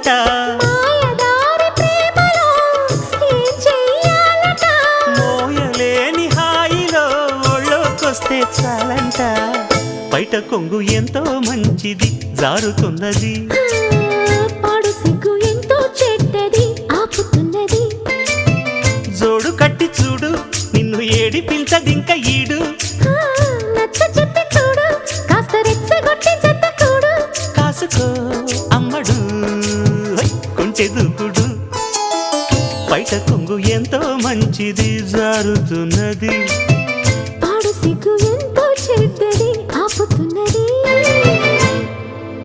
చేయాలట మాయదారి ప్రేమలో ఏం చెయ్యాలట మోయలేని హాయిలో ఒళ్ళోకొస్తే చాలంట బయట కొంగు ఎంతో మంచిది జారుతున్నది పాడు సిగ్గు ఎంతో చెడ్డది ఆపుతున్నది జోడు కట్టి చూడు నిన్ను ఏడిపించదింక ఈడు నచ్చ చెప్పి చూడు కాస్త రెచ్చగొట్టి జత కూడు కాసుకో అమ్మడు కొంటె దూకుడు బయట కొంగు ఎంతో మంచిది జారుతున్నది